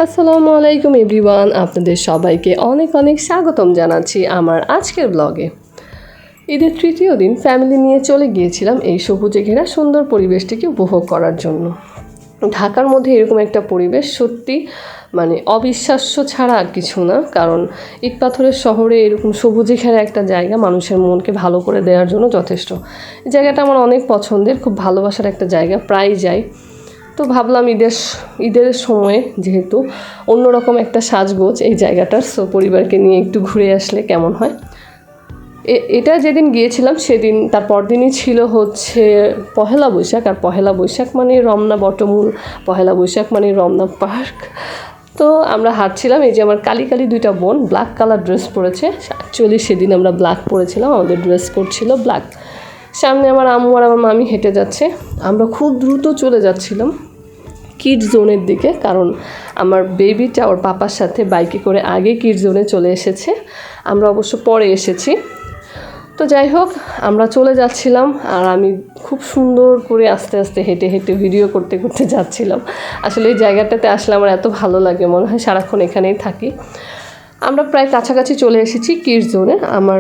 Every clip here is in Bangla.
আসসালামু আলাইকুম এভরিওয়ান, আপনাদের সবাইকে অনেক অনেক স্বাগতম জানাচ্ছি আমার আজকের ব্লগে। ঈদের তৃতীয় দিন ফ্যামিলি নিয়ে চলে গিয়েছিলাম এই সবুজে ঘেরা সুন্দর পরিবেশটিকে উপভোগ করার জন্য। ঢাকার মধ্যে এরকম একটা পরিবেশ সত্যি অবিশ্বাস্য ছাড়া আর কিছু না, কারণ ইট পাথরের শহরে এরকম সবুজে ঘেরা একটা জায়গা মানুষের মনকে ভালো করে দেওয়ার জন্য যথেষ্ট। এই জায়গাটা আমার অনেক পছন্দের, খুব ভালোবাসার একটা জায়গা, প্রায় যাই। তো ভাবলাম ঈদের সময়ে যেহেতু অন্যরকম একটা সাজগোজ এই জায়গাটার, সো পরিবারকে নিয়ে একটু ঘুরে আসলে কেমন হয়। এটা যেদিন গিয়েছিলাম সেদিন তার পরদিনই ছিল হচ্ছে পহেলা বৈশাখ, আর পহেলা বৈশাখ মানে রমনা বটমূল, পহেলা বৈশাখ মানে রমনা পার্ক। তো আমরা হাঁটছিলাম, এই যে আমার কালি কালি দুইটা বোন ব্ল্যাক কালার ড্রেস পরেছে, অ্যাকচুয়ালি সেদিন আমরা ব্ল্যাক পরেছিলাম, আমাদের ড্রেস কোড ছিল ব্ল্যাক। সামনে আমার আম্মু আর আমার মামি হেঁটে যাচ্ছে, আমরা খুব দ্রুত চলে যাচ্ছিলাম কিডস জোনের দিকে, কারণ আমার বেবিটা ওর পাপার সাথে বাইকে করে আগে কিডস জোনে চলে এসেছে, আমরা অবশ্য পরে এসেছি। তো যাই হোক, আমরা চলে যাচ্ছিলাম আর আমি খুব সুন্দর করে আস্তে আস্তে হেঁটে হেঁটে ভিডিও করতে করতে যাচ্ছিলাম। আসলে এই জায়গাটাতে আসলে আমার এত ভালো লাগে, মনে হয় সারাক্ষণ এখানেই থাকি। আমরা প্রায় কাছাকাছি চলে এসেছি কিডস জোনে। আমার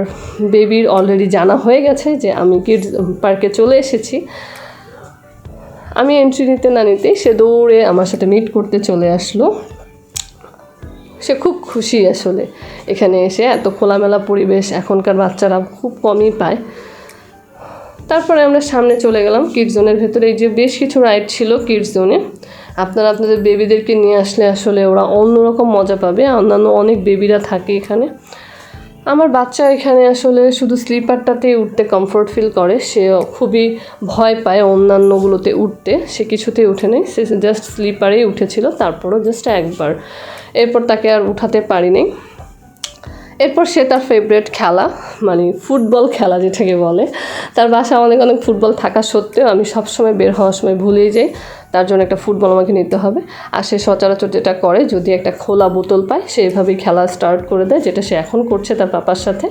বেবির অলরেডি জানা হয়ে গেছে যে আমি কিডস পার্কে চলে এসেছি। আমি এন্ট্রি নিতে না নিতেই সে দৌড়ে আমার সাথে মিট করতে চলে আসলো। সে খুব খুশি আসলে এখানে এসে, এত খোলামেলা পরিবেশ এখনকার বাচ্চারা খুব কমই পায়। তারপরে আমরা সামনে চলে গেলাম কিডস জোনের ভেতরে। এই যে বেশ কিছু রাইড ছিল কিডস জোনে, আপনারা আপনাদের বেবিদেরকে নিয়ে আসলে আসলে ওরা অন্যরকম মজা পাবে। অন্যান্য অনেক বেবিরা থাকে এখানে। আমার বাচ্চা এখানে আসলে শুধু স্লিপারটাতেই উঠতে কমফোর্ট ফিল করে, সে খুবই ভয় পায় অন্যান্যগুলোতে উঠতে, সে কিছুতেই উঠে নেই, সে জাস্ট স্লিপারেই উঠেছিল, তারপরও জাস্ট একবার, এরপর তাকে আর উঠাতে পারিনি। এরপর সে তার ফেভারিট খেলা ফুটবল খেলা যেটাকে বলে, তার বাসায় অনেক অনেক ফুটবল থাকা সত্ত্বেও আমি সবসময় বের হওয়ার সময় ভুলেই যাই তার জন্য একটা ফুটবল আমাকে নিতে হবে। আর সে সচরাচর যেটা করে, যদি একটা খোলা বোতল পায় সে এভাবেই খেলা স্টার্ট করে দেয়, যেটা সে এখন করছে তার পাপার সাথে।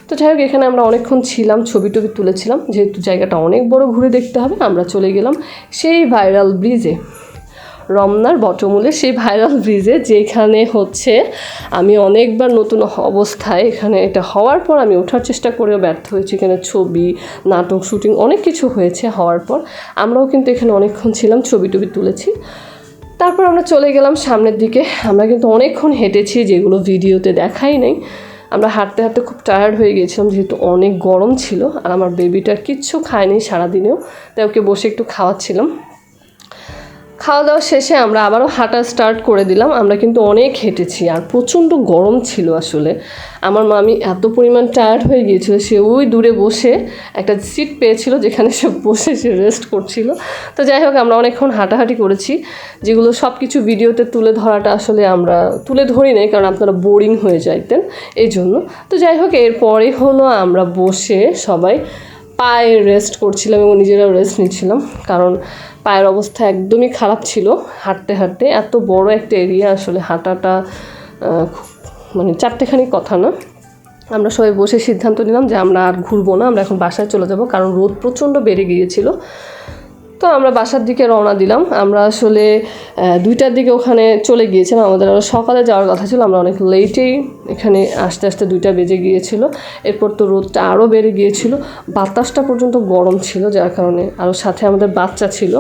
তো যাই হোক, এখানে আমরা অনেকক্ষণ ছিলাম, ছবি টবি তুলেছিলাম। যেহেতু জায়গাটা অনেক বড়, ঘুরে দেখতে হবে, আমরা চলে গেলাম সেই ভাইরাল ব্রিজে, রমনার বটমূলে সেই ভাইরাল ব্রিজে, যেখানে হচ্ছে আমি অনেকবার নতুন অবস্থায় এখানে এটা হওয়ার পর আমি ওঠার চেষ্টা করেও ব্যর্থ হয়েছি। এখানে ছবি, নাটক, শুটিং অনেক কিছু হয়েছে হওয়ার পর। আমরাও কিন্তু এখানে অনেকক্ষণ ছিলাম, ছবি টবি তুলেছি। তারপর আমরা চলে গেলাম সামনের দিকে। আমরা কিন্তু অনেকক্ষণ হেঁটেছি, যেগুলো ভিডিওতে দেখাই নাই। আমরা হাঁটতে হাঁটতে খুব টায়ার্ড হয়ে গিয়েছিলাম, যেহেতু অনেক গরম ছিল, আর আমার বেবিটার কিচ্ছু খায়নি সারাদিনেও, তাই ওকে বসে একটু খাওয়াচ্ছিলাম। খাওয়া দাওয়া শেষে আমরা আবারও হাঁটা স্টার্ট করে দিলাম। আমরা কিন্তু অনেক হেঁটেছি আর প্রচণ্ড গরম ছিল আসলে। আমার মামি এত পরিমাণ টায়ার্ড হয়ে গিয়েছিল, সে ওই দূরে বসে একটা সিট পেয়েছিল যেখানে সে বসে সে রেস্ট করছিল। তো যাই হোক, আমরা অনেকক্ষণ হাঁটাহাঁটি করেছি, যেগুলো সব কিছু ভিডিওতে তুলে ধরাটা আসলে আমরা তুলে ধরি নাই, কারণ আপনারা বোরিং হয়ে যাইতেন এই জন্য। তো যাই হোক, এরপরে হলো আমরা বসে সবাই পায়ে রেস্ট করছিলাম এবং নিজেরাও রেস্ট নিচ্ছিলাম, কারণ পায়ের অবস্থা একদমই খারাপ ছিল হাঁটতে হাঁটতে। এত বড় একটা এরিয়া, আসলে হাঁটাটা চারটেখানি কথা না। আমরা সবাই বসে সিদ্ধান্ত নিলাম যে আমরা আর ঘুরবো না, আমরা এখন বাসায় চলে যাব, কারণ রোদ প্রচণ্ড বেড়ে গিয়েছিল। তো আমরা বাসার দিকে রওনা দিলাম। আমরা আসলে 2টার দিকে ওখানে চলে গিয়েছিলাম, আমাদের আরও সকালে যাওয়ার কথা ছিল, আমরা অনেক লেটেই এখানে আসতে আসতে 2টা বেজে গিয়েছিল। এরপর তো রোদটা আরও বেড়ে গিয়েছিল, বাতাসটা পর্যন্ত গরম ছিল, যার কারণে আরও সাথে আমাদের বাচ্চা ছিল,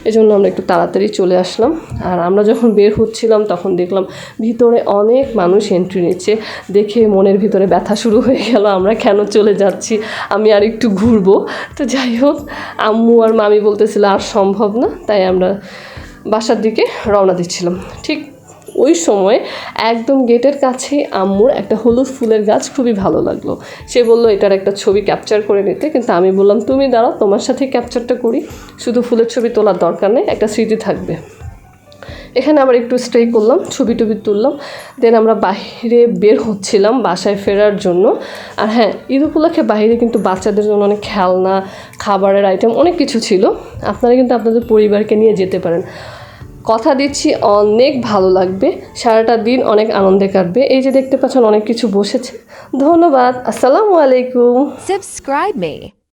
এজন্য আমরা একটু তাড়াতাড়ি চলে আসলাম। আর আমরা যখন বের হচ্ছিলাম তখন দেখলাম ভিতরে অনেক মানুষ এন্ট্রি নিচ্ছে, দেখে মনের ভিতরে ব্যথা শুরু হয়ে গেল, আমরা কেন চলে যাচ্ছি, আমি আর একটু ঘুরবো। তো যাই হোক, আম্মু আর মামি বলতেছিল আর সম্ভব না, তাই আমরা বাসার দিকে রওনা দিচ্ছিলাম। ঠিক ওই সময় একদম গেটের কাছেই আম্মুর একটা হলুদ ফুলের গাছ খুবই ভালো লাগলো। সে বলল এটার একটা ছবি ক্যাপচার করে নিতে, কিন্তু আমি বললাম তুমি দাঁড়াও, তোমার সাথেই ক্যাপচারটা করি, শুধু ফুলের ছবি তোলার দরকার নেই, একটা স্মৃতি থাকবে। এখানে আবার একটু স্টে করলাম, ছবি টবি তুললাম, দেন আমরা বাইরে বের হচ্ছিলাম বাসায় ফেরার জন্য। আর হ্যাঁ, ঈদ উপলক্ষে বাইরে কিন্তু বাচ্চাদের জন্য অনেক খেলনা, খাবারের আইটেম অনেক কিছু ছিল, আপনারা কিন্তু আপনাদের পরিবারকে নিয়ে যেতে পারেন। কথা দিচ্ছি অনেক ভালো লাগবে, সারাটা দিন অনেক আনন্দে কাটবে। এই যে দেখতে পাচ্ছেন অনেক কিছু বসেছে। ধন্যবাদ, আসসালামু আলাইকুম। Subscribe me.